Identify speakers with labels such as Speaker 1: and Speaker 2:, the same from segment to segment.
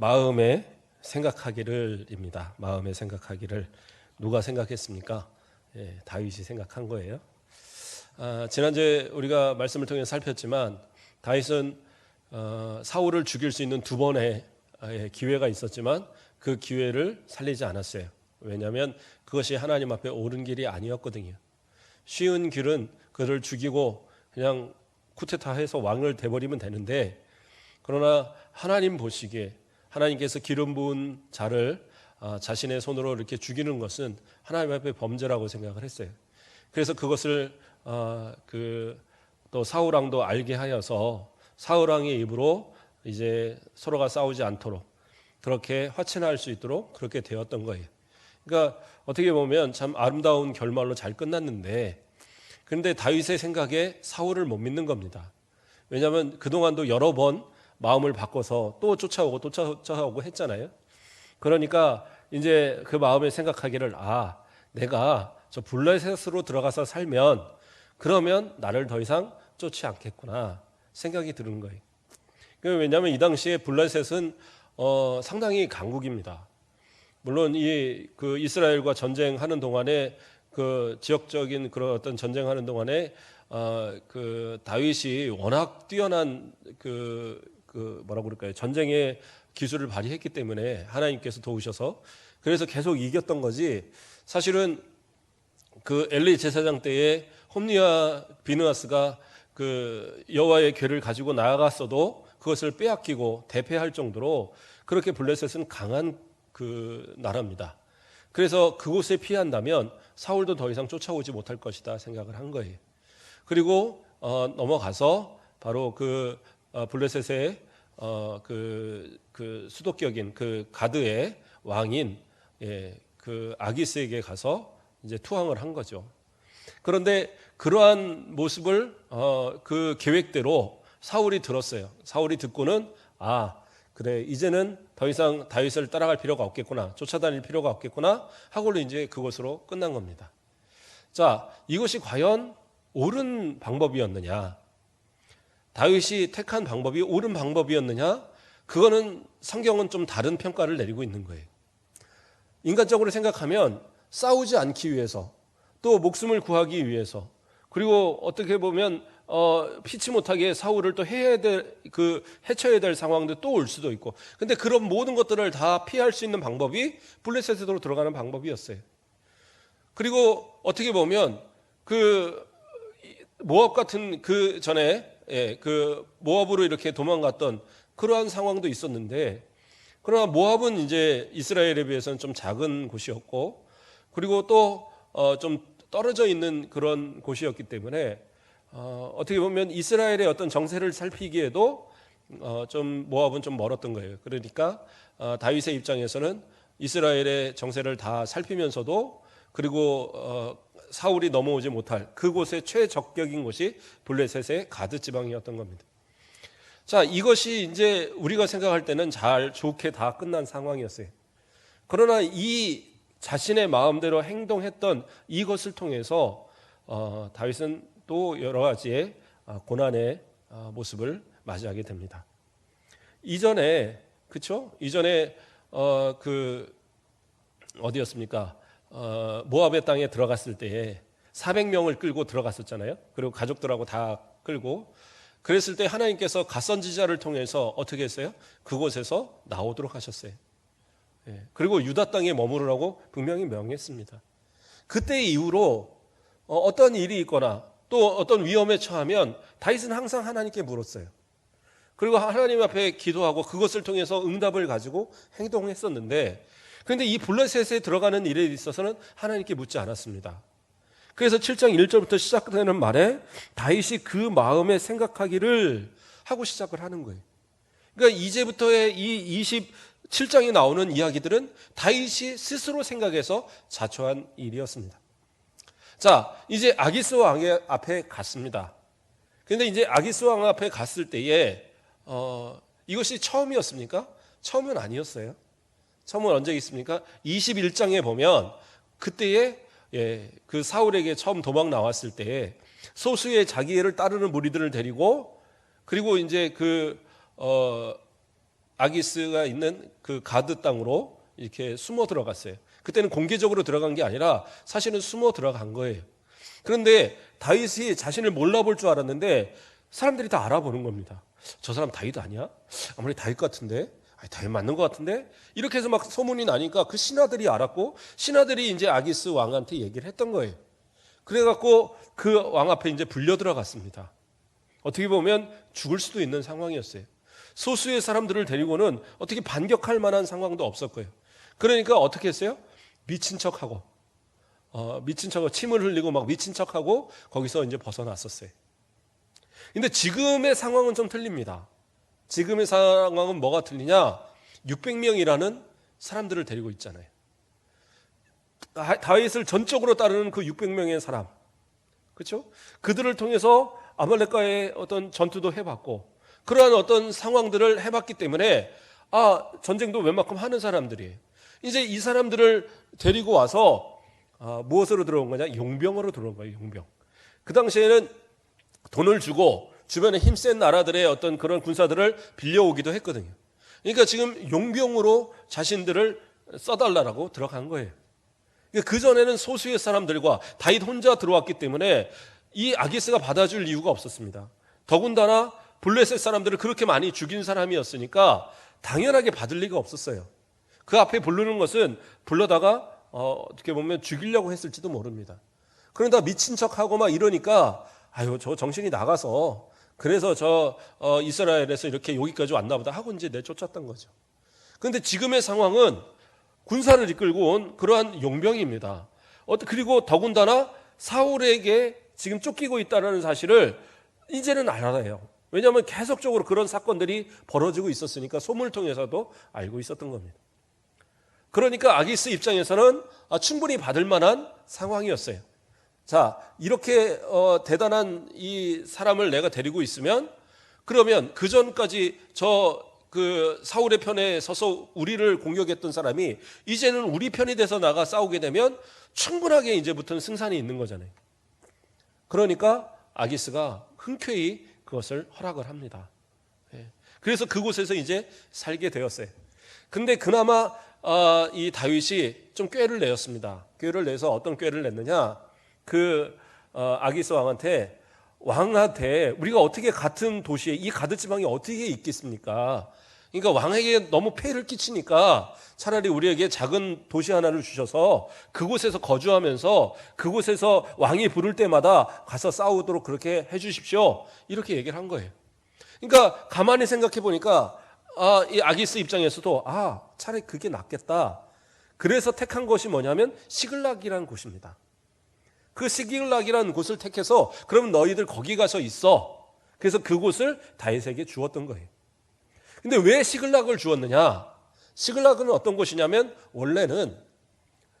Speaker 1: 마음에 생각하기를입니다. 마음에 생각하기를 누가 생각했습니까? 다윗이 생각한 거예요. 지난주에 우리가 말씀을 통해 살폈지만 다윗은 사울을 죽일 수 있는 두 번의 기회가 있었지만 그 기회를 살리지 않았어요. 왜냐하면 그것이 하나님 앞에 옳은 길이 아니었거든요. 쉬운 길은 그를 죽이고 그냥 쿠데타해서 왕을 돼버리면 되는데, 그러나 하나님 보시기에 하나님께서 기름 부은 자를 자신의 손으로 이렇게 죽이는 것은 하나님 앞에 범죄라고 생각을 했어요. 그래서 그것을 또 사울 왕도 알게 하여서 사울 왕의 입으로 이제 서로가 싸우지 않도록 그렇게 화친할 수 있도록 그렇게 되었던 거예요. 그러니까 어떻게 보면 참 아름다운 결말로 잘 끝났는데, 그런데 다윗의 생각에 사울을 못 믿는 겁니다. 왜냐하면 그동안도 여러 번 마음을 바꿔서 또 쫓아오고 했잖아요. 그러니까 이제 그 마음에 생각하기를, 내가 저 블레셋으로 들어가서 살면 그러면 나를 더 이상 쫓지 않겠구나 생각이 드는 거예요. 왜냐하면 이 당시에 블레셋은 상당히 강국입니다. 물론 그 이스라엘과 전쟁하는 동안에 그 지역적인 그런 어떤 전쟁하는 동안에 그 다윗이 워낙 뛰어난 뭐라고 그럴까요? 전쟁의 기술을 발휘했기 때문에 하나님께서 도우셔서 그래서 계속 이겼던 거지. 사실은 그 엘리 제사장 때에 홈리와 비느하스가 그 여호와의 궤를 가지고 나아갔어도 그것을 빼앗기고 대패할 정도로 그렇게 블레셋은 강한 그 나라입니다. 그래서 그곳에 피한다면 사울도 더 이상 쫓아오지 못할 것이다 생각을 한 거예요. 그리고 넘어가서 바로 그 블레셋의 그 수도격인 그 가드의 왕인 그 아기스에게 가서 이제 투항을 한 거죠. 그런데 그러한 모습을 그 계획대로 사울이 들었어요. 사울이 듣고는 그래, 이제는 더 이상 다윗을 따라갈 필요가 없겠구나, 쫓아다닐 필요가 없겠구나 하고는 이제 그것으로 끝난 겁니다. 자, 이것이 과연 옳은 방법이었느냐, 다윗이 택한 방법이 옳은 방법이었느냐, 그거는 성경은 좀 다른 평가를 내리고 있는 거예요. 인간적으로 생각하면 싸우지 않기 위해서, 또 목숨을 구하기 위해서, 그리고 어떻게 보면 피치 못하게 사울을 또 해쳐야 될 상황도 또 올 수도 있고, 근데 그런 모든 것들을 다 피할 수 있는 방법이 블레셋으로 들어가는 방법이었어요. 그리고 어떻게 보면 그 모압 같은 그 전에 그 모압으로 이렇게 도망갔던 그러한 상황도 있었는데, 그러나 모압은 이제 이스라엘에 비해서는 좀 작은 곳이었고, 그리고 또 좀 떨어져 있는 그런 곳이었기 때문에 어떻게 보면 이스라엘의 어떤 정세를 살피기에도 좀 모압은 좀 멀었던 거예요. 그러니까 다윗의 입장에서는 이스라엘의 정세를 다 살피면서도, 그리고 사울이 넘어오지 못할 그곳의 최적격인 곳이 블레셋의 가드 지방이었던 겁니다. 자, 이것이 이제 우리가 생각할 때는 잘 좋게 다 끝난 상황이었어요. 그러나 이 자신의 마음대로 행동했던 이것을 통해서 다윗은 또 여러 가지의 고난의 모습을 맞이하게 됩니다. 이전에, 그렇죠? 이전에 어디였습니까? 모압의 땅에 들어갔을 때에 400명을 끌고 들어갔었잖아요. 그리고 가족들하고 다 끌고, 그랬을 때 하나님께서 갓선지자를 통해서 어떻게 했어요? 그곳에서 나오도록 하셨어요. 그리고 유다 땅에 머무르라고 분명히 명했습니다. 그때 이후로 어떤 일이 있거나 또 어떤 위험에 처하면 다윗은 항상 하나님께 물었어요. 그리고 하나님 앞에 기도하고 그것을 통해서 응답을 가지고 행동했었는데, 그런데 이 블레셋에 들어가는 일에 있어서는 하나님께 묻지 않았습니다. 그래서 7장 1절부터 시작되는 말에 다윗이 그 마음에 생각하기를 하고 시작을 하는 거예요. 그러니까 이제부터의 이 27장에 나오는 이야기들은 다윗이 스스로 생각해서 자초한 일이었습니다. 자, 이제 아기스 왕 앞에 갔습니다. 그런데 이제 아기스 왕 앞에 갔을 때에 이것이 처음이었습니까? 처음은 아니었어요. 처음은 언제 있습니까? 21장에 보면 그때에 그 사울에게 처음 도망 나왔을 때에 소수의 자기를 따르는 무리들을 데리고, 그리고 이제 아기스가 있는 그 가드 땅으로 이렇게 숨어 들어갔어요. 그때는 공개적으로 들어간 게 아니라 사실은 숨어 들어간 거예요. 그런데 다윗이 자신을 몰라볼 줄 알았는데 사람들이 다 알아보는 겁니다. 저 사람 다윗 아니야? 아무리 다윗 같은데? 아니, 다윗 맞는 것 같은데? 이렇게 해서 막 소문이 나니까 그 신하들이 알았고 신하들이 이제 아기스 왕한테 얘기를 했던 거예요. 그래갖고 그 왕 앞에 이제 불려 들어갔습니다. 어떻게 보면 죽을 수도 있는 상황이었어요. 소수의 사람들을 데리고는 어떻게 반격할 만한 상황도 없었고요. 그러니까 어떻게 했어요? 미친 척하고 침을 흘리고 막 미친 척하고 거기서 이제 벗어났었어요. 근데 지금의 상황은 좀 틀립니다. 지금의 상황은 뭐가 틀리냐? 600명이라는 사람들을 데리고 있잖아요. 다윗을 전적으로 따르는 그 600명의 사람, 그렇죠? 그들을 통해서 아말렉과의 어떤 전투도 해봤고 그러한 어떤 상황들을 해봤기 때문에 전쟁도 웬만큼 하는 사람들이에요. 이제 이 사람들을 데리고 와서 무엇으로 들어온 거냐? 용병으로 들어온 거예요. 용병. 그 당시에는 돈을 주고 주변에 힘센 나라들의 어떤 그런 군사들을 빌려오기도 했거든요. 그러니까 지금 용병으로 자신들을 써달라고 들어간 거예요. 그 전에는 소수의 사람들과 다윗 혼자 들어왔기 때문에 이 아기스가 받아줄 이유가 없었습니다. 더군다나 블레셋 사람들을 그렇게 많이 죽인 사람이었으니까 당연하게 받을 리가 없었어요. 그 앞에 부르는 것은 불러다가 어떻게 보면 죽이려고 했을지도 모릅니다. 그러다 미친 척하고 막 이러니까 저 정신이 나가서 그래서 이스라엘에서 이렇게 여기까지 왔나 보다 하고 이제 내쫓았던 거죠. 그런데 지금의 상황은 군사를 이끌고 온 그러한 용병입니다. 그리고 더군다나 사울에게 지금 쫓기고 있다는 사실을 이제는 알아요. 왜냐하면 계속적으로 그런 사건들이 벌어지고 있었으니까 소문을 통해서도 알고 있었던 겁니다. 그러니까 아기스 입장에서는 충분히 받을 만한 상황이었어요. 자, 이렇게 대단한 이 사람을 내가 데리고 있으면 그러면 그 전까지 그 사울의 편에 서서 우리를 공격했던 사람이 이제는 우리 편이 돼서 나가 싸우게 되면 충분하게 이제부터는 승산이 있는 거잖아요. 그러니까 아기스가 흔쾌히 그것을 허락을 합니다. 그래서 그곳에서 이제 살게 되었어요. 근데 그나마 이 다윗이 좀 꾀를 내었습니다. 꾀를 내서 어떤 꾀를 냈느냐? 아기스 왕한테 우리가 어떻게 같은 도시에 이 가드 지방이 어떻게 있겠습니까? 그러니까 왕에게 너무 폐를 끼치니까 차라리 우리에게 작은 도시 하나를 주셔서 그곳에서 거주하면서 그곳에서 왕이 부를 때마다 가서 싸우도록 그렇게 해 주십시오. 이렇게 얘기를 한 거예요. 그러니까 가만히 생각해 보니까 이 아기스 입장에서도 차라리 그게 낫겠다. 그래서 택한 것이 뭐냐면 시글락이라는 곳입니다. 그 시글락이라는 곳을 택해서 그러면 너희들 거기 가서 있어. 그래서 그곳을 다윗에게 주었던 거예요. 근데 왜 시글락을 주었느냐? 시글락은 어떤 곳이냐면 원래는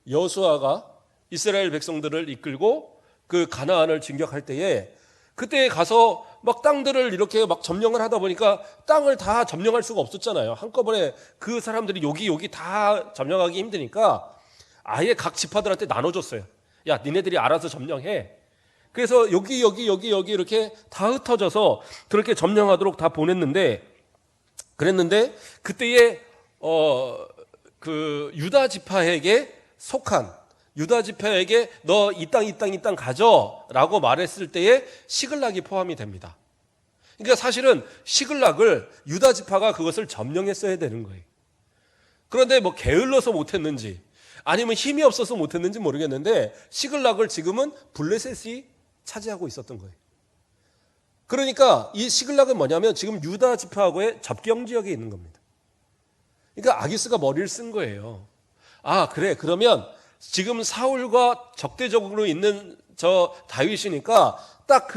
Speaker 1: 여호수아가 이스라엘 백성들을 이끌고 그 가나안을 진격할 때에 그때 가서 막 땅들을 이렇게 막 점령을 하다 보니까 땅을 다 점령할 수가 없었잖아요. 한꺼번에 그 사람들이 여기 다 점령하기 힘드니까 아예 각 지파들한테 나눠줬어요. 야, 니네들이 알아서 점령해. 그래서 여기 이렇게 다 흩어져서 그렇게 점령하도록 다 그랬는데 그때에 그 유다 지파에게 속한 유다 지파에게 너 이 땅 가져라고 말했을 때에 시글락이 포함이 됩니다. 그러니까 사실은 시글락을 유다 지파가 그것을 점령했어야 되는 거예요. 그런데 뭐 게을러서 못했는지 아니면 힘이 없어서 못했는지 모르겠는데 시글락을 지금은 블레셋이 차지하고 있었던 거예요. 그러니까 이 시글락은 뭐냐면 지금 유다 지파하고의 접경 지역에 있는 겁니다. 그러니까 아기스가 머리를 쓴 거예요. 그래, 그러면 지금 사울과 적대적으로 있는 다윗이니까 딱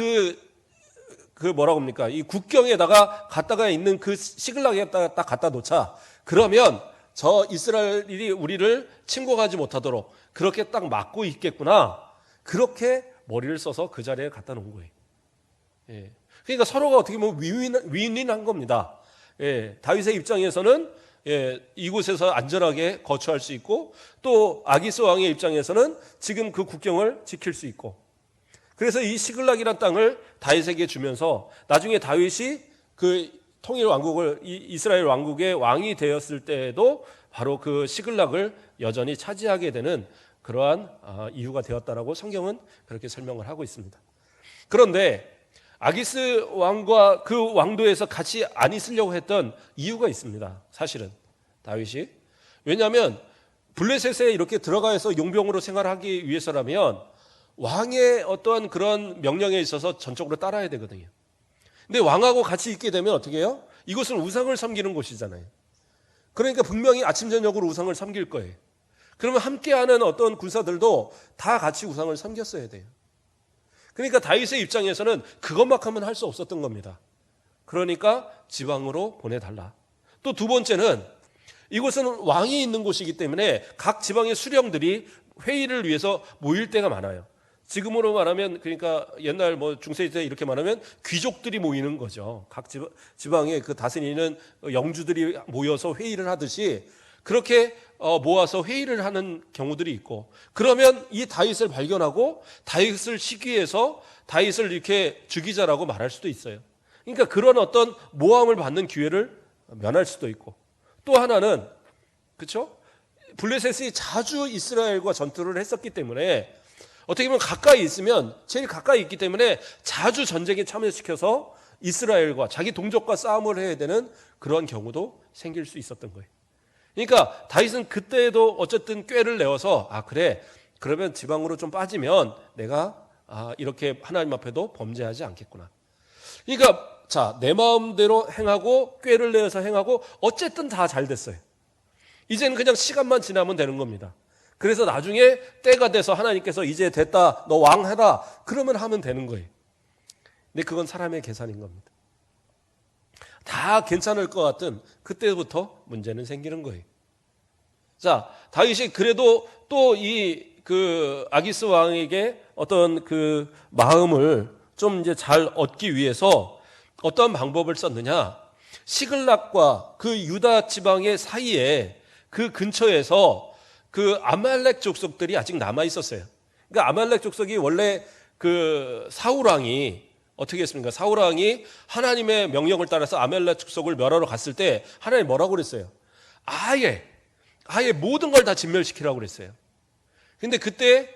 Speaker 1: 뭐라고 합니까? 이 국경에다가 갖다가 있는 그 시글락에다가 딱 갖다 놓자. 그러면 이스라엘이 우리를 침공하지 못하도록 그렇게 딱 막고 있겠구나. 그렇게 머리를 써서 그 자리에 갖다 놓은 거예요. 그러니까 서로가 어떻게 보면 윈윈한 겁니다. 다윗의 입장에서는 이곳에서 안전하게 거처할 수 있고 또 아기스 왕의 입장에서는 지금 그 국경을 지킬 수 있고 그래서 이 시글락이란 땅을 다윗에게 주면서 나중에 다윗이 그 통일 왕국을 이스라엘 왕국의 왕이 되었을 때에도 바로 그 시글락을 여전히 차지하게 되는 그러한 이유가 되었다라고 성경은 그렇게 설명을 하고 있습니다. 그런데 아기스 왕과 그 왕도에서 같이 안 있으려고 했던 이유가 있습니다. 사실은 다윗이. 왜냐하면 블레셋에 이렇게 들어가서 용병으로 생활하기 위해서라면 왕의 어떠한 그런 명령에 있어서 전적으로 따라야 되거든요. 근데 왕하고 같이 있게 되면 어떻게 해요? 이곳은 우상을 섬기는 곳이잖아요. 그러니까 분명히 아침 저녁으로 우상을 섬길 거예요. 그러면 함께하는 어떤 군사들도 다 같이 우상을 섬겼어야 돼요. 그러니까 다윗의 입장에서는 그것만큼은 할 수 없었던 겁니다. 그러니까 지방으로 보내달라. 또 두 번째는 이곳은 왕이 있는 곳이기 때문에 각 지방의 수령들이 회의를 위해서 모일 때가 많아요. 지금으로 말하면 그러니까 옛날 뭐 중세시대 이렇게 말하면 귀족들이 모이는 거죠. 각 지방의 그 다스리는 영주들이 모여서 회의를 하듯이 그렇게 모아서 회의를 하는 경우들이 있고, 그러면 이 다윗을 발견하고 다윗을 시기해서 다윗을 이렇게 죽이자라고 말할 수도 있어요. 그러니까 그런 어떤 모함을 받는 기회를 면할 수도 있고, 또 하나는 그렇죠? 블레셋이 자주 이스라엘과 전투를 했었기 때문에 어떻게 보면 가까이 있으면 제일 가까이 있기 때문에 자주 전쟁에 참여시켜서 이스라엘과 자기 동족과 싸움을 해야 되는 그런 경우도 생길 수 있었던 거예요. 그러니까 다윗은 그때도 어쨌든 꾀를 내어서 그래 그러면 지방으로 좀 빠지면 내가 이렇게 하나님 앞에도 범죄하지 않겠구나. 그러니까 자, 내 마음대로 행하고 꾀를 내어서 행하고 어쨌든 다 잘 됐어요. 이제는 그냥 시간만 지나면 되는 겁니다. 그래서 나중에 때가 돼서 하나님께서 이제 됐다, 너 왕해라, 그러면 하면 되는 거예요. 근데 그건 사람의 계산인 겁니다. 다 괜찮을 것 같은 그때부터 문제는 생기는 거예요. 자, 다윗이 그래도 또 그 아기스 왕에게 어떤 그 마음을 좀 이제 잘 얻기 위해서 어떤 방법을 썼느냐? 시글락과 그 유다 지방의 사이에 그 근처에서 그 아말렉 족속들이 아직 남아 있었어요. 그러니까 아말렉 족속이 원래 그 사울 왕이 어떻게 했습니까? 사울 왕이 하나님의 명령을 따라서 아말렉 족속을 멸하러 갔을 때 하나님 뭐라고 그랬어요? 아예 모든 걸 다 진멸시키라고 그랬어요. 근데 그때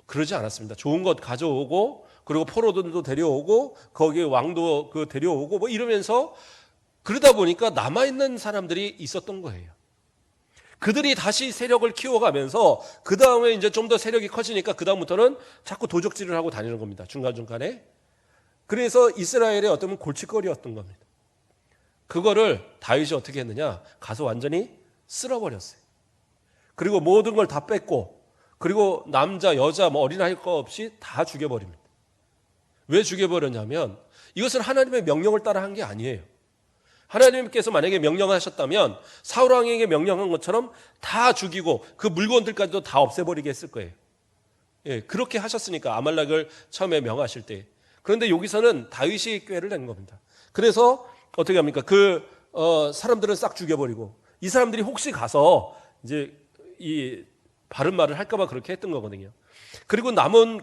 Speaker 1: 그러지 않았습니다. 좋은 것 가져오고 그리고 포로들도 데려오고 거기에 왕도 그 데려오고 뭐 이러면서 그러다 보니까 남아있는 사람들이 있었던 거예요. 그들이 다시 세력을 키워가면서 그 다음에 이제 좀 더 세력이 커지니까 그 다음부터는 자꾸 도적질을 하고 다니는 겁니다. 중간중간에. 그래서 이스라엘의 어떤 골칫거리였던 겁니다. 그거를 다윗이 어떻게 했느냐? 가서 완전히 쓸어버렸어요. 그리고 모든 걸 다 뺐고 그리고 남자, 여자, 뭐 어린아이 거 없이 다 죽여버립니다. 왜 죽여버렸냐면 이것은 하나님의 명령을 따라 한 게 아니에요. 하나님께서 만약에 명령하셨다면 사울 왕에게 명령한 것처럼 다 죽이고 그 물건들까지도 다 없애버리게 했을 거예요. 예, 그렇게 하셨으니까 아말렉을 처음에 명하실 때. 그런데 여기서는 다윗이 꾀를 낸 겁니다. 그래서 어떻게 합니까? 사람들은 싹 죽여버리고 이 사람들이 혹시 가서 이제 이 바른 말을 할까봐 그렇게 했던 거거든요. 그리고 남은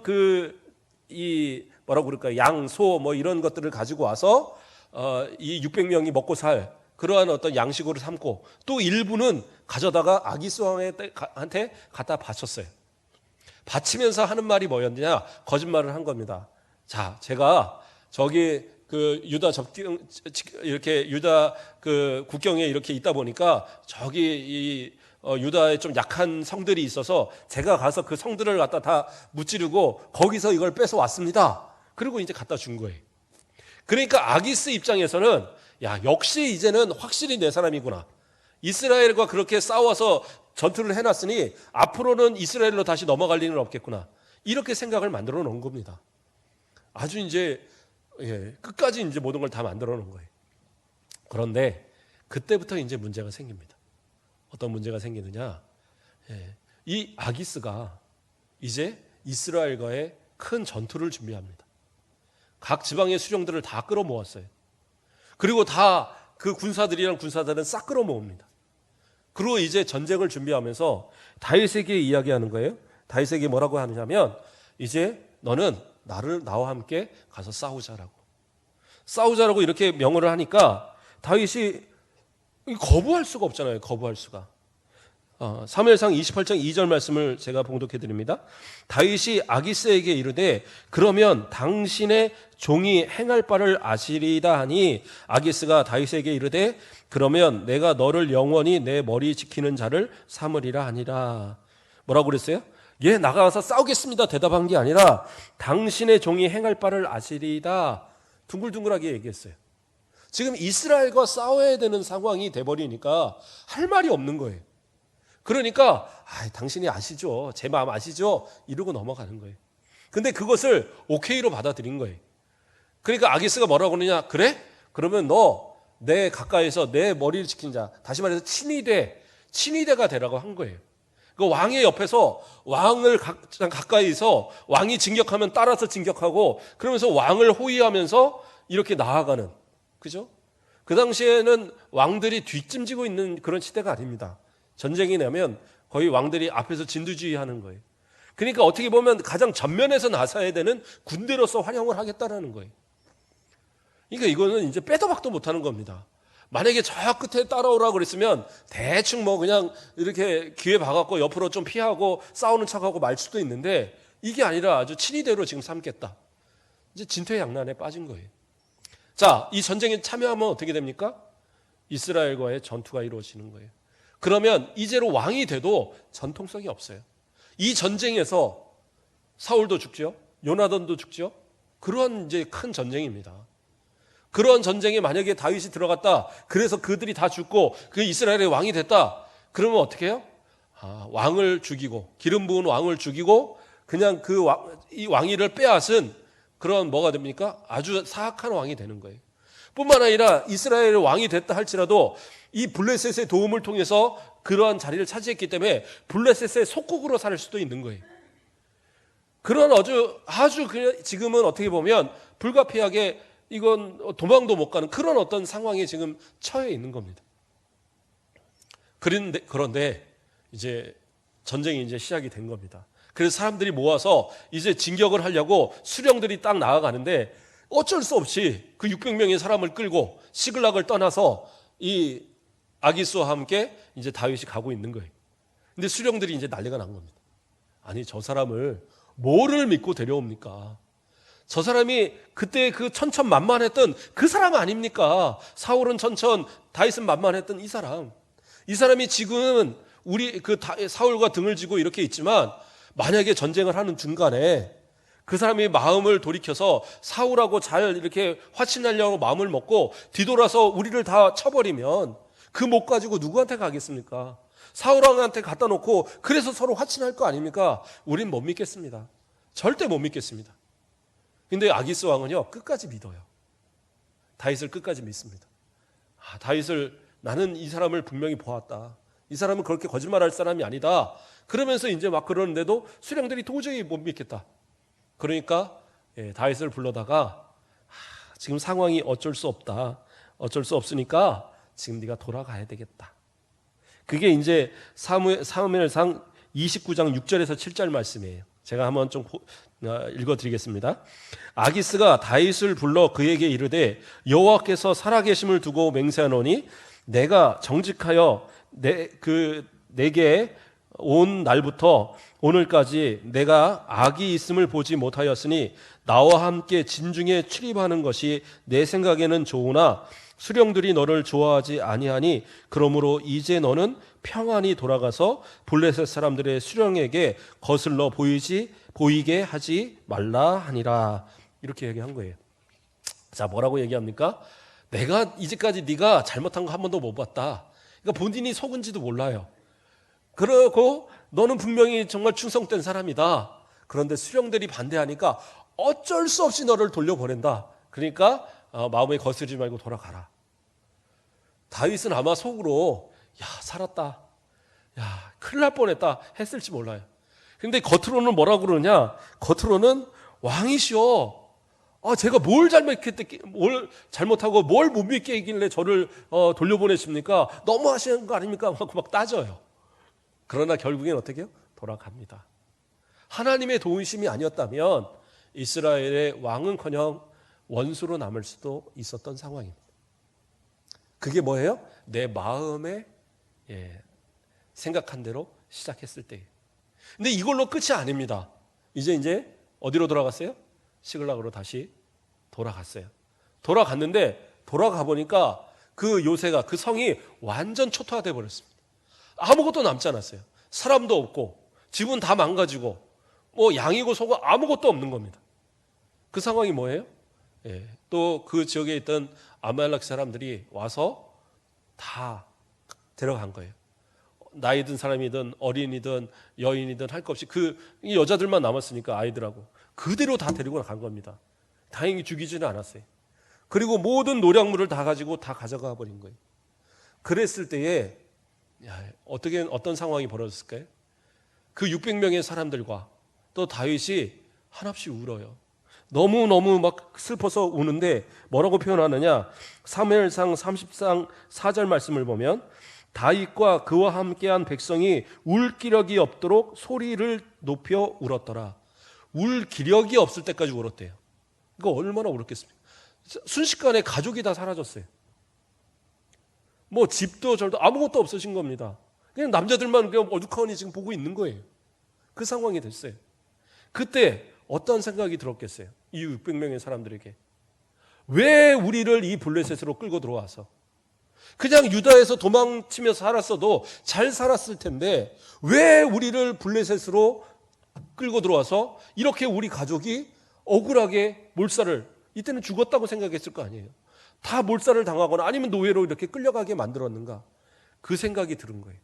Speaker 1: 뭐라고 그럴까요? 양, 소 뭐 이런 것들을 가지고 와서 이 600명이 먹고 살 그러한 어떤 양식으로 삼고 또 일부는 가져다가 아기스 왕한테 갖다 바쳤어요. 바치면서 하는 말이 뭐였느냐? 거짓말을 한 겁니다. 자, 제가 저기 그 유다 접경 이렇게 유다 그 국경에 이렇게 있다 보니까 저기 유다에 좀 약한 성들이 있어서 제가 가서 그 성들을 갖다 다 무찌르고 거기서 이걸 뺏어 왔습니다. 그리고 이제 갖다 준 거예요. 그러니까 아기스 입장에서는 야, 역시 이제는 확실히 내 사람이구나. 이스라엘과 그렇게 싸워서 전투를 해놨으니 앞으로는 이스라엘로 다시 넘어갈 일은 없겠구나. 이렇게 생각을 만들어 놓은 겁니다. 아주 이제 끝까지 이제 모든 걸 다 만들어 놓은 거예요. 그런데 그때부터 이제 문제가 생깁니다. 어떤 문제가 생기느냐? 이 아기스가 이제 이스라엘과의 큰 전투를 준비합니다. 각 지방의 수령들을 다 끌어모았어요. 그리고 다 그 군사들은 싹 끌어모읍니다. 그리고 이제 전쟁을 준비하면서 다윗에게 이야기하는 거예요. 다윗에게 뭐라고 하느냐면 이제 너는 나와 함께 가서 싸우자라고 이렇게 명을 하니까 다윗이 거부할 수가 없잖아요. 거부할 수가. 사무엘상 28장 2절 말씀을 제가 봉독해 드립니다. 다윗이 아기스에게 이르되 그러면 당신의 종이 행할 바를 아시리다 하니 아기스가 다윗에게 이르되 그러면 내가 너를 영원히 내 머리 지키는 자를 삼으리라 하니라. 뭐라고 그랬어요? 예, 나가서 싸우겠습니다 대답한 게 아니라 당신의 종이 행할 바를 아시리다 둥글둥글하게 얘기했어요. 지금 이스라엘과 싸워야 되는 상황이 돼버리니까 할 말이 없는 거예요. 그러니까 당신이 아시죠, 제 마음 아시죠, 이러고 넘어가는 거예요. 근데 그것을 오케이로 받아들인 거예요. 그러니까 아기스가 뭐라고 그러냐, 그래? 그러면 너 내 가까이서 내 머리를 지킨 자, 다시 말해서 친위대가 되라고 한 거예요. 그 왕의 옆에서 왕을 가까이서 왕이 진격하면 따라서 진격하고 그러면서 왕을 호위하면서 이렇게 나아가는, 그죠? 그 당시에는 왕들이 뒷짐지고 있는 그런 시대가 아닙니다. 전쟁이 나면 거의 왕들이 앞에서 진두지휘하는 거예요. 그러니까 어떻게 보면 가장 전면에서 나서야 되는 군대로서 활용을 하겠다라는 거예요. 그러니까 이거는 이제 빼도 박도 못하는 겁니다. 만약에 저 끝에 따라오라고 그랬으면 대충 뭐 그냥 이렇게 귀에 박았고 옆으로 좀 피하고 싸우는 척하고 말 수도 있는데 이게 아니라 아주 친위대로 지금 삼겠다. 이제 진퇴양난에 빠진 거예요. 자, 이 전쟁에 참여하면 어떻게 됩니까? 이스라엘과의 전투가 이루어지는 거예요. 그러면 이제로 왕이 돼도 전통성이 없어요. 이 전쟁에서 사울도 죽죠. 요나단도 죽죠. 그런 이제 큰 전쟁입니다. 그런 전쟁에 만약에 다윗이 들어갔다. 그래서 그들이 다 죽고 그 이스라엘의 왕이 됐다. 그러면 어떻게 해요? 왕을 죽이고 기름 부은 왕을 죽이고 그냥 이 왕위를 빼앗은 그런 뭐가 됩니까? 아주 사악한 왕이 되는 거예요. 뿐만 아니라 이스라엘의 왕이 됐다 할지라도 이 블레셋의 도움을 통해서 그러한 자리를 차지했기 때문에 블레셋의 속국으로 살 수도 있는 거예요. 그런 아주 지금은 어떻게 보면 불가피하게 이건 도망도 못 가는 그런 어떤 상황에 지금 처해 있는 겁니다. 그런데 이제 전쟁이 이제 시작이 된 겁니다. 그래서 사람들이 모아서 이제 진격을 하려고 수령들이 딱 나아가는데 어쩔 수 없이 그 600명의 사람을 끌고 시글락을 떠나서 이 아기스와 함께 이제 다윗이 가고 있는 거예요. 근데 수령들이 이제 난리가 난 겁니다. 아니, 저 사람을 뭐를 믿고 데려옵니까? 저 사람이 그때 그 천천만만했던 그 사람 아닙니까? 사울은 천천, 다윗은 만만했던 이 사람. 이 사람이 지금은 우리 사울과 등을 지고 이렇게 있지만 만약에 전쟁을 하는 중간에 그 사람이 마음을 돌이켜서 사울하고 잘 이렇게 화친하려고 마음을 먹고 뒤돌아서 우리를 다 쳐버리면 그 목 가지고 누구한테 가겠습니까? 사울왕한테 갖다 놓고 그래서 서로 화친할 거 아닙니까? 우린 못 믿겠습니다. 절대 못 믿겠습니다. 근데 아기스 왕은요, 끝까지 믿어요. 다윗을 끝까지 믿습니다. 다윗을, 나는 이 사람을 분명히 보았다. 이 사람은 그렇게 거짓말할 사람이 아니다. 그러면서 이제 막 그러는데도 수령들이 도저히 못 믿겠다. 그러니까 다윗을 불러다가 지금 상황이 어쩔 수 없다. 어쩔 수 없으니까 지금 네가 돌아가야 되겠다. 그게 이제 사무엘상 29장 6절에서 7절 말씀이에요. 제가 한번 좀 읽어드리겠습니다. 아기스가 다윗을 불러 그에게 이르되 여호와께서 살아계심을 두고 맹세하노니 내가 정직하여 내게 온 날부터 오늘까지 내가 악이 있음을 보지 못하였으니 나와 함께 진중에 출입하는 것이 내 생각에는 좋으나 수령들이 너를 좋아하지 아니하니 그러므로 이제 너는 평안히 돌아가서 블레셋 사람들의 수령에게 거슬러 보이게 하지 말라 하니라. 이렇게 얘기한 거예요. 자, 뭐라고 얘기합니까? 내가 이제까지 네가 잘못한 거 한 번도 못 봤다. 그러니까 본인이 속은지도 몰라요. 그러고 너는 분명히 정말 충성된 사람이다. 그런데 수령들이 반대하니까 어쩔 수 없이 너를 돌려보낸다. 그러니까 마음에 거스르지 말고 돌아가라. 다윗은 아마 속으로 살았다. 큰일 날 뻔했다 했을지 몰라요. 근데 겉으로는 뭐라고 그러냐? 겉으로는 왕이시여. 제가 뭘 잘못하고 뭘 못 믿게 했길래 저를 돌려보내십니까? 너무 하시는 거 아닙니까? 막 따져요. 그러나 결국엔 어떻게 해요? 돌아갑니다. 하나님의 도우심이 아니었다면 이스라엘의 왕은커녕 원수로 남을 수도 있었던 상황입니다. 그게 뭐예요? 내 마음에 생각한 대로 시작했을 때. 근데 이걸로 끝이 아닙니다. 이제 어디로 돌아갔어요? 시글락으로 다시 돌아갔어요. 돌아갔는데 돌아가 보니까 그 요새가, 그 성이 완전 초토화돼 버렸습니다. 아무것도 남지 않았어요. 사람도 없고 집은 다 망가지고 뭐 양이고 소고 아무것도 없는 겁니다. 그 상황이 뭐예요? 또 그 지역에 있던 아말렉 사람들이 와서 다 데려간 거예요. 나이 든 사람이든 어린이든 여인이든 할 것 없이 그 여자들만 남았으니까 아이들하고 그대로 다 데리고 간 겁니다. 다행히 죽이지는 않았어요. 그리고 모든 노략물을 다 가지고 다 가져가 버린 거예요. 그랬을 때에 어떤 상황이 벌어졌을까요? 그 600명의 사람들과 또 다윗이 한없이 울어요. 너무너무 막 슬퍼서 우는데 뭐라고 표현하느냐? 사무엘상 30장 4절 말씀을 보면 다윗과 그와 함께한 백성이 울 기력이 없도록 소리를 높여 울었더라. 울 기력이 없을 때까지 울었대요. 이거 얼마나 울었겠습니까? 순식간에 가족이 다 사라졌어요. 뭐 집도 절도 아무것도 없어진 겁니다. 그냥 남자들만 그냥 어둑하니 지금 보고 있는 거예요. 그 상황이 됐어요. 그때 어떤 생각이 들었겠어요? 이 600명의 사람들에게. 왜 우리를 이 블레셋으로 끌고 들어와서 그냥 유다에서 도망치며 살았어도 잘 살았을 텐데 왜 우리를 블레셋으로 끌고 들어와서 이렇게 우리 가족이 억울하게 몰살을, 이때는 죽었다고 생각했을 거 아니에요. 다 몰살을 당하거나 아니면 노예로 이렇게 끌려가게 만들었는가? 그 생각이 들은 거예요.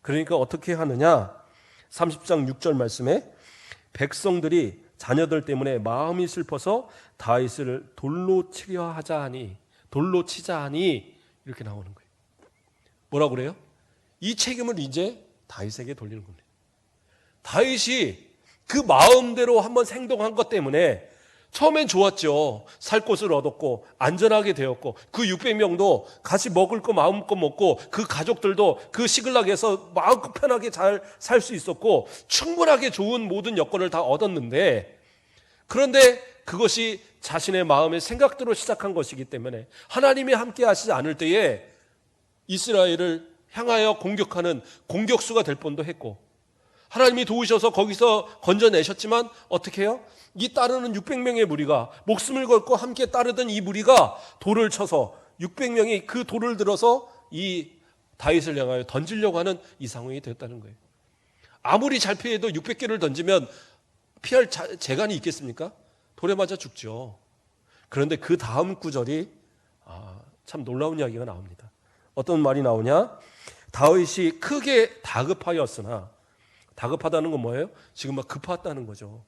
Speaker 1: 그러니까 어떻게 하느냐? 30장 6절 말씀에 백성들이 자녀들 때문에 마음이 슬퍼서 다윗을 돌로 치려 하자 하니, 돌로 치자 하니, 이렇게 나오는 거예요. 뭐라고 그래요? 이 책임을 이제 다윗에게 돌리는 겁니다. 다윗이 그 마음대로 한번 행동한 것 때문에 처음엔 좋았죠. 살 곳을 얻었고 안전하게 되었고 그 600명도 같이 먹을 거 마음껏 먹고 그 가족들도 그 시글락에서 마음껏 편하게 잘 살 수 있었고 충분하게 좋은 모든 여건을 다 얻었는데, 그런데 그것이 자신의 마음의 생각대로 시작한 것이기 때문에 하나님이 함께 하시지 않을 때에 이스라엘을 향하여 공격하는 공격수가 될 뻔도 했고, 하나님이 도우셔서 거기서 건져내셨지만 어떻게 해요? 이 따르는 600명의 무리가, 목숨을 걸고 함께 따르던 이 무리가 돌을 쳐서 600명이 그 돌을 들어서 이 다윗을 향하여 던지려고 하는 이 상황이 됐다는 거예요. 아무리 잘 피해도 600개를 던지면 피할 재간이 있겠습니까? 돌에 맞아 죽죠. 그런데 그 다음 구절이 참 놀라운 이야기가 나옵니다. 어떤 말이 나오냐? 다윗이 크게 다급하였으나, 다급하다는 건 뭐예요? 지금 막 급하다는 거죠.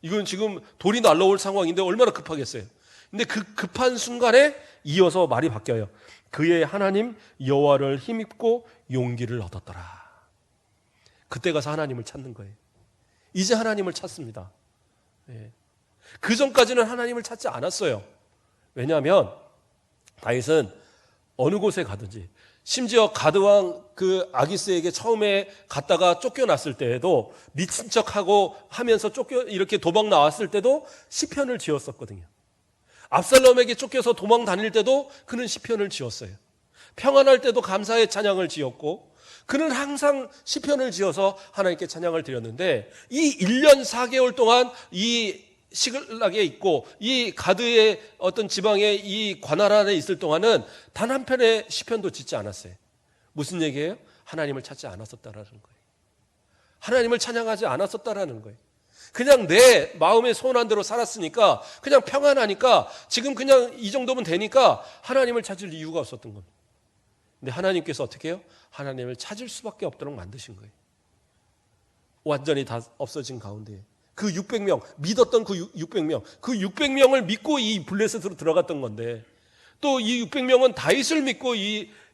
Speaker 1: 이건 지금 돌이 날라올 상황인데 얼마나 급하겠어요. 근데 그 급한 순간에 이어서 말이 바뀌어요. 그의 하나님 여호와를 힘입고 용기를 얻었더라. 그때 가서 하나님을 찾는 거예요. 이제 하나님을 찾습니다. 그 전까지는 하나님을 찾지 않았어요. 왜냐하면 다윗은 어느 곳에 가든지, 심지어 가드왕 그 아기스에게 처음에 갔다가 쫓겨났을 때에도 미친 척하고 하면서 이렇게 도망 나왔을 때도 시편을 지었었거든요. 압살롬에게 쫓겨서 도망 다닐 때도 그는 시편을 지었어요. 평안할 때도 감사의 찬양을 지었고, 그는 항상 시편을 지어서 하나님께 찬양을 드렸는데, 이 1년 4개월 동안 이 시글락에 있고 이 가드의 어떤 지방의 이 관할 안에 있을 동안은 단 한 편의 시편도 짓지 않았어요. 무슨 얘기예요? 하나님을 찾지 않았었다라는 거예요. 하나님을 찬양하지 않았었다라는 거예요. 그냥 내 마음의 소원한 대로 살았으니까, 그냥 평안하니까, 지금 그냥 이 정도면 되니까 하나님을 찾을 이유가 없었던 겁니다. 근데 하나님께서 어떻게 해요? 하나님을 찾을 수밖에 없도록 만드신 거예요. 완전히 다 없어진 가운데 그 600명, 믿었던 그 600명, 그 600명을 믿고 이 블레셋으로 들어갔던 건데, 또 이 600명은 다윗을 믿고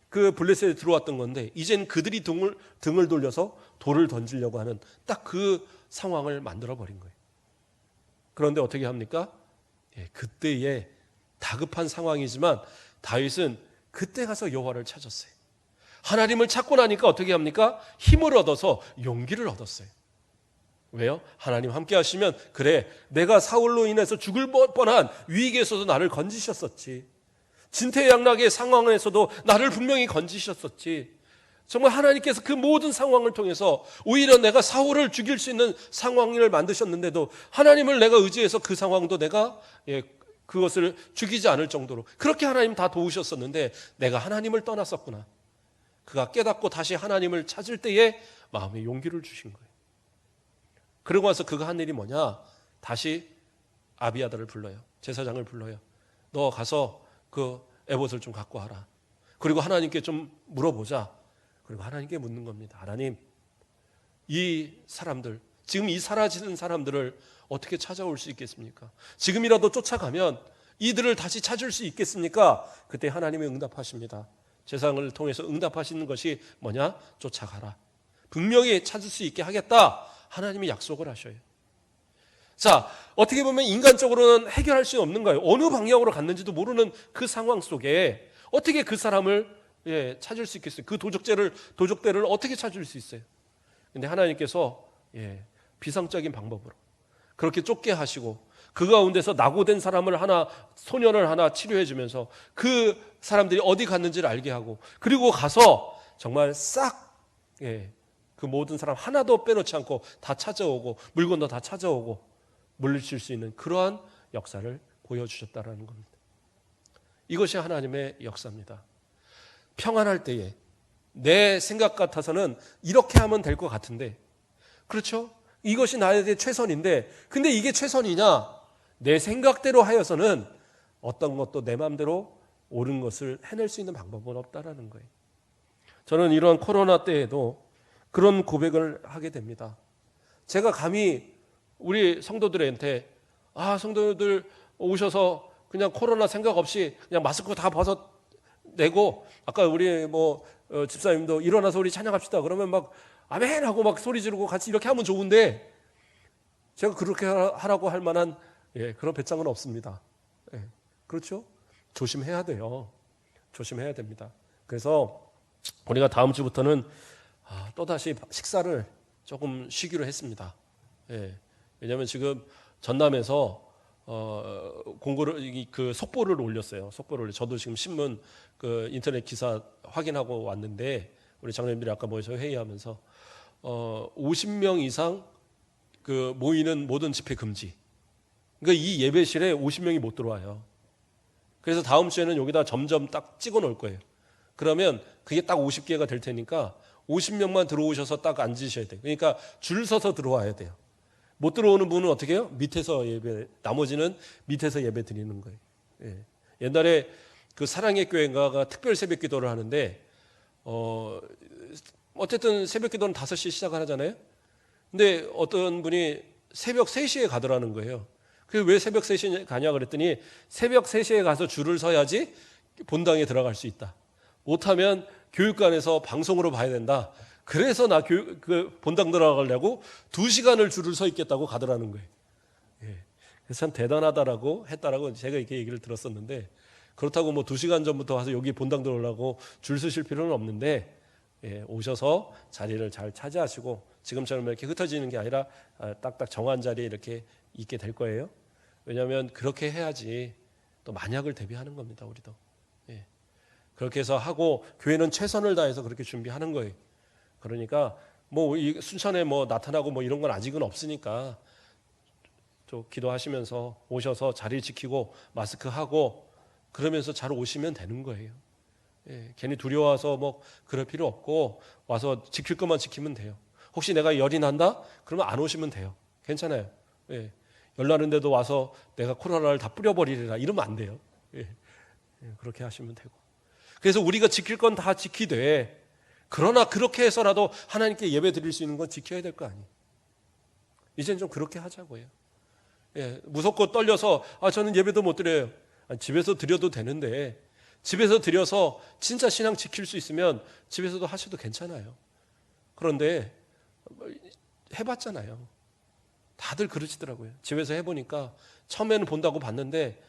Speaker 1: 그 블레셋에 들어왔던 건데, 이젠 그들이 등을 돌려서 돌을 던지려고 하는 딱 그 상황을 만들어버린 거예요. 그런데 어떻게 합니까? 그때의 다급한 상황이지만 다윗은 그때 가서 여호와를 찾았어요. 하나님을 찾고 나니까 어떻게 합니까? 힘을 얻어서 용기를 얻었어요. 왜요? 하나님 함께 하시면, 그래, 내가 사울로 인해서 죽을 뻔한 위기에서도 나를 건지셨었지. 진퇴양락의 상황에서도 나를 분명히 건지셨었지. 정말 하나님께서 그 모든 상황을 통해서 오히려 내가 사울을 죽일 수 있는 상황을 만드셨는데도 하나님을 내가 의지해서 그 상황도 내가 그것을 죽이지 않을 정도로 그렇게 하나님 다 도우셨었는데 내가 하나님을 떠났었구나. 그가 깨닫고 다시 하나님을 찾을 때에 마음에 용기를 주신 거예요. 그러고 와서 그가 한 일이 뭐냐? 다시 아비아달을 불러요. 제사장을 불러요. 너 가서 그 에봇을 좀 갖고 와라. 그리고 하나님께 좀 물어보자. 그리고 하나님께 묻는 겁니다. 하나님, 이 사람들, 지금 이 사라지는 사람들을 어떻게 찾아올 수 있겠습니까? 지금이라도 쫓아가면 이들을 다시 찾을 수 있겠습니까? 그때 하나님이 응답하십니다. 제사장을 통해서 응답하시는 것이 뭐냐? 쫓아가라. 분명히 찾을 수 있게 하겠다. 하나님이 약속을 하셔요. 자, 어떻게 보면 인간적으로는 해결할 수 없는 거예요. 어느 방향으로 갔는지도 모르는 그 상황 속에 어떻게 그 사람을 찾을 수 있겠어요? 그 도적대를 어떻게 찾을 수 있어요? 근데 하나님께서 비상적인 방법으로 그렇게 쫓게 하시고 그 가운데서 낙오된 사람을 소년을 하나 치료해 주면서 그 사람들이 어디 갔는지를 알게 하고 그리고 가서 정말 싹 그 모든 사람 하나도 빼놓지 않고 다 찾아오고 물건도 다 찾아오고 물리칠 수 있는 그러한 역사를 보여주셨다라는 겁니다. 이것이 하나님의 역사입니다. 평안할 때에 내 생각 같아서는 이렇게 하면 될 것 같은데, 그렇죠? 이것이 나에게 최선인데, 근데 이게 최선이냐? 내 생각대로 하여서는 어떤 것도 내 마음대로 옳은 것을 해낼 수 있는 방법은 없다라는 거예요. 저는 이런 코로나 때에도 그런 고백을 하게 됩니다. 제가 감히 우리 성도들한테 성도들 오셔서 그냥 코로나 생각 없이 그냥 마스크 다 벗어내고 아까 우리 집사님도 일어나서 우리 찬양합시다 그러면 막 아멘 하고 막 소리 지르고 같이 이렇게 하면 좋은데 제가 그렇게 하라고 할 만한 그런 배짱은 없습니다. 그렇죠? 조심해야 돼요. 조심해야 됩니다. 그래서 우리가 다음 주부터는 또다시 식사를 조금 쉬기로 했습니다. 왜냐하면 지금 전남에서 공고를 그 속보를 올렸어요. 저도 지금 신문 그 인터넷 기사 확인하고 왔는데 우리 장로님들이 아까 모여서 회의하면서 50명 이상 그 모이는 모든 집회 금지. 그러니까 이 예배실에 50명이 못 들어와요. 그래서 다음 주에는 여기다 점점 딱 찍어 놓을 거예요. 그러면 그게 딱 50개가 될 테니까 50명만 들어오셔서 딱 앉으셔야 돼요. 그러니까 줄 서서 들어와야 돼요. 못 들어오는 분은 어떻게 해요? 밑에서 나머지는 밑에서 예배 드리는 거예요. 옛날에 그 사랑의 교회가 특별 새벽 기도를 하는데, 어쨌든 새벽 기도는 5시에 시작을 하잖아요. 근데 어떤 분이 새벽 3시에 가더라는 거예요. 그래서 왜 새벽 3시에 가냐 그랬더니 새벽 3시에 가서 줄을 서야지 본당에 들어갈 수 있다. 못하면 교육관에서 방송으로 봐야 된다. 그래서 나 그 본당 들어가려고 2시간을 줄을 서 있겠다고 가더라는 거예요. 그래서 참 대단하다라고 했다라고 제가 이렇게 얘기를 들었었는데, 그렇다고 2시간 전부터 와서 여기 본당 들어오려고 줄 서실 필요는 없는데, 오셔서 자리를 잘 차지하시고 지금처럼 이렇게 흩어지는 게 아니라 딱딱 정한 자리에 이렇게 있게 될 거예요. 왜냐하면 그렇게 해야지 또 만약을 대비하는 겁니다. 우리도. 그렇게 해서 하고 교회는 최선을 다해서 그렇게 준비하는 거예요. 그러니까 이 순천에 나타나고 이런 건 아직은 없으니까 또 기도하시면서 오셔서 자리 지키고 마스크 하고 그러면서 잘 오시면 되는 거예요. 괜히 두려워서 그럴 필요 없고 와서 지킬 것만 지키면 돼요. 혹시 내가 열이 난다? 그러면 안 오시면 돼요. 괜찮아요. 열 나는데도 와서 내가 코로나를 다 뿌려버리리라 이러면 안 돼요. 그렇게 하시면 되고. 그래서 우리가 지킬 건 다 지키되, 그러나 그렇게 해서라도 하나님께 예배 드릴 수 있는 건 지켜야 될 거 아니에요. 이제는 좀 그렇게 하자고요. 무섭고 떨려서 저는 예배도 못 드려요. 집에서 드려도 되는데, 집에서 드려서 진짜 신앙 지킬 수 있으면 집에서도 하셔도 괜찮아요. 그런데 해봤잖아요. 다들 그러시더라고요. 집에서 해보니까 처음에는 본다고 봤는데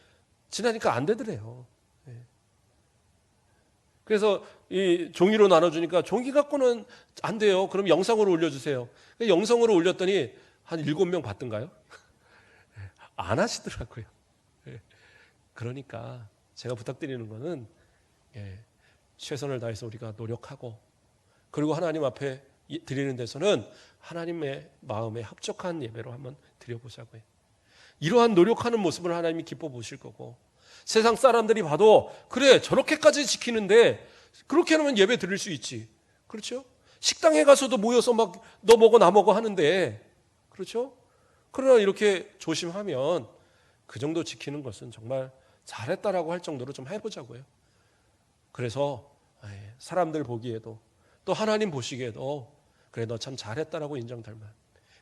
Speaker 1: 지나니까 안 되더래요. 그래서 이 종이로 나눠주니까 종이 갖고는 안 돼요. 그럼 영상으로 올려주세요. 영상으로 올렸더니 한 7명 봤던가요? 안 하시더라고요. 그러니까 제가 부탁드리는 거는 최선을 다해서 우리가 노력하고, 그리고 하나님 앞에 드리는 데서는 하나님의 마음에 합족한 예배로 한번 드려보자고요. 이러한 노력하는 모습을 하나님이 기뻐 보실 거고, 세상 사람들이 봐도 그래 저렇게까지 지키는데 그렇게 하면 예배 드릴 수 있지, 그렇죠? 식당에 가서도 모여서 막 너 먹어 나 먹어 하는데, 그렇죠? 그러나 이렇게 조심하면 그 정도 지키는 것은 정말 잘했다라고 할 정도로 좀 해보자고요. 그래서 사람들 보기에도 또 하나님 보시기에도 그래 너 참 잘했다라고 인정될 만,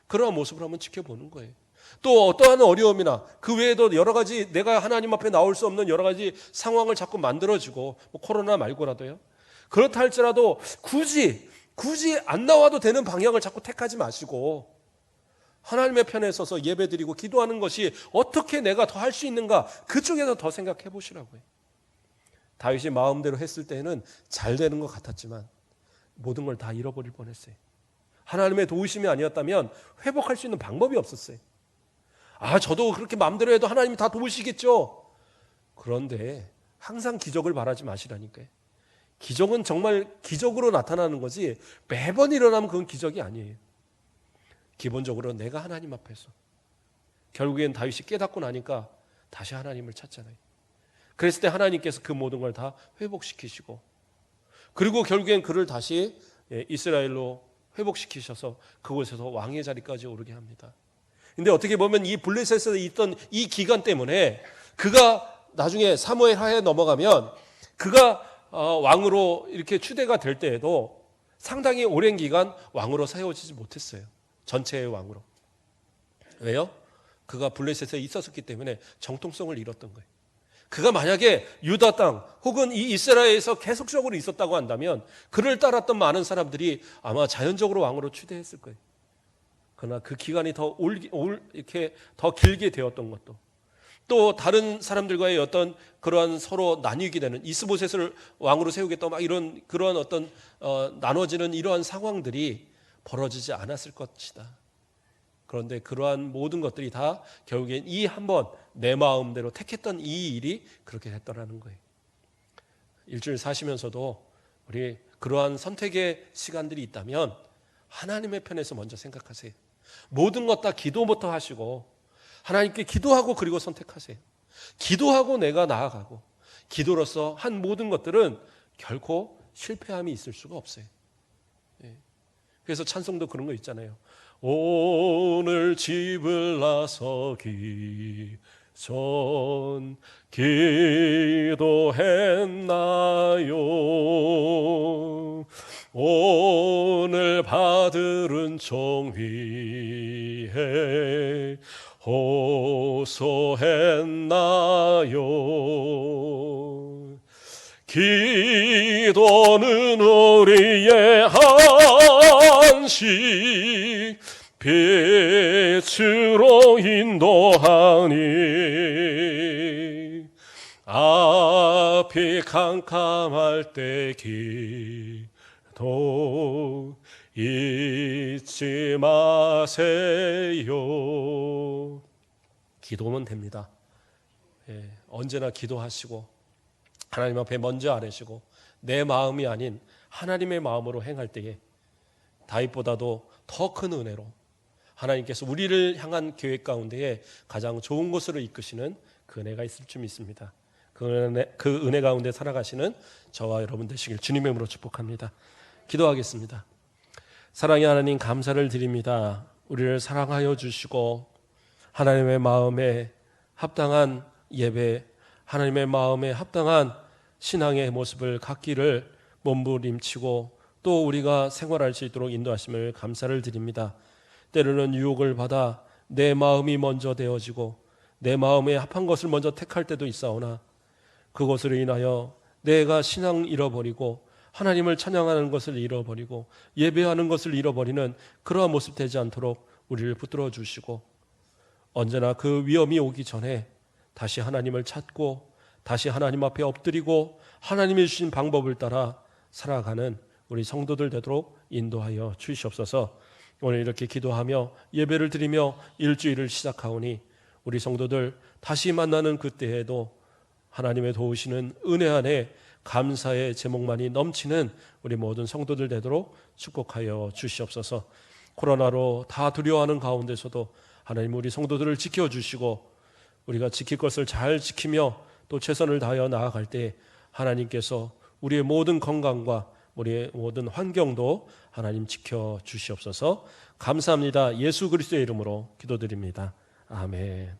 Speaker 1: 그러한 모습을 한번 지켜보는 거예요. 또 어떠한 어려움이나 그 외에도 여러 가지 내가 하나님 앞에 나올 수 없는 여러 가지 상황을 자꾸 만들어주고, 뭐 코로나 말고라도요, 그렇다 할지라도 굳이 안 나와도 되는 방향을 자꾸 택하지 마시고 하나님의 편에 서서 예배드리고 기도하는 것이 어떻게 내가 더 할 수 있는가, 그쪽에서 더 생각해 보시라고요. 다윗이 마음대로 했을 때는 잘 되는 것 같았지만 모든 걸 다 잃어버릴 뻔했어요. 하나님의 도우심이 아니었다면 회복할 수 있는 방법이 없었어요. 저도 그렇게 마음대로 해도 하나님이 다 도우시겠죠. 그런데 항상 기적을 바라지 마시라니까요. 기적은 정말 기적으로 나타나는 거지 매번 일어나면 그건 기적이 아니에요. 기본적으로 내가 하나님 앞에서, 결국엔 다윗이 깨닫고 나니까 다시 하나님을 찾잖아요. 그랬을 때 하나님께서 그 모든 걸 다 회복시키시고, 그리고 결국엔 그를 다시 이스라엘로 회복시키셔서 그곳에서 왕의 자리까지 오르게 합니다. 근데 어떻게 보면 이 블레셋에 있던 이 기간 때문에 그가 나중에 사무엘 하에 넘어가면 그가 왕으로 이렇게 추대가 될 때에도 상당히 오랜 기간 왕으로 세워지지 못했어요. 전체의 왕으로. 왜요? 그가 블레셋에 있었기 때문에 정통성을 잃었던 거예요. 그가 만약에 유다 땅 혹은 이 이스라엘에서 계속적으로 있었다고 한다면 그를 따랐던 많은 사람들이 아마 자연적으로 왕으로 추대했을 거예요. 그러나 그 기간이 이렇게 더 길게 되었던 것도, 또 다른 사람들과의 어떤 그러한 서로 나뉘게 되는, 이스보셋을 왕으로 세우겠다 막 이런 그러한 어떤 나눠지는 이러한 상황들이 벌어지지 않았을 것이다. 그런데 그러한 모든 것들이 다 결국엔 이 한번 내 마음대로 택했던 이 일이 그렇게 됐더라는 거예요. 일주일 사시면서도 우리 그러한 선택의 시간들이 있다면 하나님의 편에서 먼저 생각하세요. 모든 것 다 기도부터 하시고 하나님께 기도하고 그리고 선택하세요. 기도하고 내가 나아가고, 기도로서 한 모든 것들은 결코 실패함이 있을 수가 없어요. 그래서 찬송도 그런 거 있잖아요. 오늘 집을 나서기 전 기도했나요? 오늘 받은 정위에 호소했나요? 기도는 우리의 안식 빛으로 인도하니 앞이 캄캄할 때 기도 잊지 마세요. 기도면 됩니다. 언제나 기도하시고 하나님 앞에 먼저 아뢰시고 내 마음이 아닌 하나님의 마음으로 행할 때에 다윗보다도 더 큰 은혜로 하나님께서 우리를 향한 계획 가운데에 가장 좋은 곳으로 이끄시는 그 은혜가 있을 줄 믿습니다. 그 은혜 가운데 살아가시는 저와 여러분 되시길 주님의 이름으로 축복합니다. 기도하겠습니다. 사랑의 하나님, 감사를 드립니다. 우리를 사랑하여 주시고 하나님의 마음에 합당한 예배, 하나님의 마음에 합당한 신앙의 모습을 갖기를 몸부림치고 또 우리가 생활할 수 있도록 인도하심을 감사를 드립니다. 때로는 유혹을 받아 내 마음이 먼저 되어지고 내 마음에 합한 것을 먼저 택할 때도 있사오나 그것으로 인하여 내가 신앙 잃어버리고 하나님을 찬양하는 것을 잃어버리고 예배하는 것을 잃어버리는 그러한 모습 되지 않도록 우리를 붙들어 주시고 언제나 그 위험이 오기 전에 다시 하나님을 찾고 다시 하나님 앞에 엎드리고 하나님이 주신 방법을 따라 살아가는 우리 성도들 되도록 인도하여 주시옵소서. 오늘 이렇게 기도하며 예배를 드리며 일주일을 시작하오니 우리 성도들 다시 만나는 그때에도 하나님의 도우시는 은혜 안에 감사의 제목만이 넘치는 우리 모든 성도들 되도록 축복하여 주시옵소서. 코로나로 다 두려워하는 가운데서도 하나님 우리 성도들을 지켜주시고 우리가 지킬 것을 잘 지키며 또 최선을 다하여 나아갈 때 하나님께서 우리의 모든 건강과 우리의 모든 환경도 하나님 지켜주시옵소서. 감사합니다. 예수 그리스도의 이름으로 기도드립니다. 아멘.